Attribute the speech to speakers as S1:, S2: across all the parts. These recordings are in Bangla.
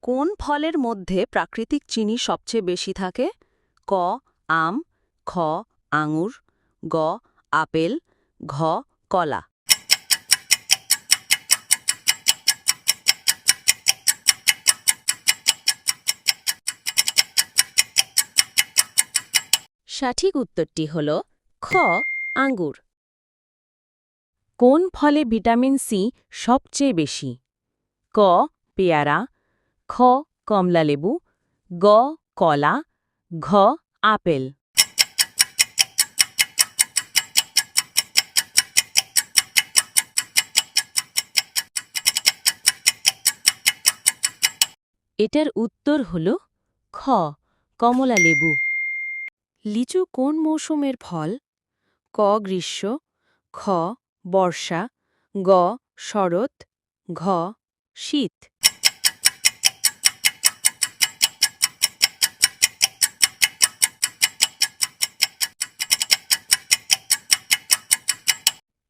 S1: কোন ফলের মধ্যে প্রাকৃতিক চিনি সবচেয়ে বেশি থাকে? ক আম, খ আঙুর, গ আপেল, ঘ কলা। সঠিক উত্তরটি হল খ আঙ্গুর। কোন ফলে ভিটামিন সি সবচেয়ে বেশি? ক পেয়ারা, খ কমলালেবু, গ কলা, ঘ আপেল। এটার উত্তর হল খ কমলালেবু। লিচু কোন মৌসুমের ফল? ক গ্রীষ্ম, খ বর্ষা, গ শরৎ, ঘ শীত।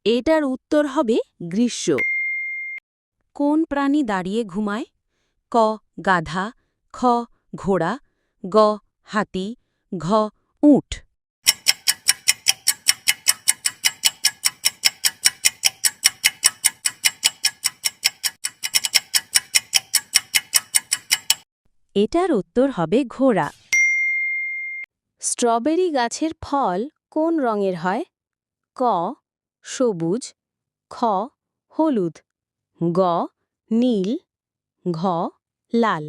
S1: এটার উত্তর হবে গ্রীষ্ম। কোন প্রাণী দাঁড়িয়ে ঘুমায়? ক গাধা, খ ঘোড়া, গ হাতি, ঘ উট। এটার উত্তর হবে ঘোড়া। স্ট্রবেরি গাছের ফল কোন রঙের হয়? ক সবুজ, খ হলুদ, গ নীল, ঘ লাল।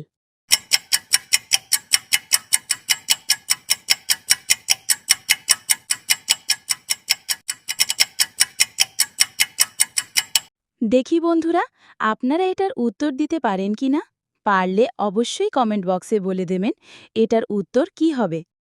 S1: দেখি বন্ধুরা, আপনারা এটার উত্তর দিতে পারেন কিনা? পারলে অবশ্যই কমেন্ট বক্সে বলে দেবেন এটার উত্তর কি হবে।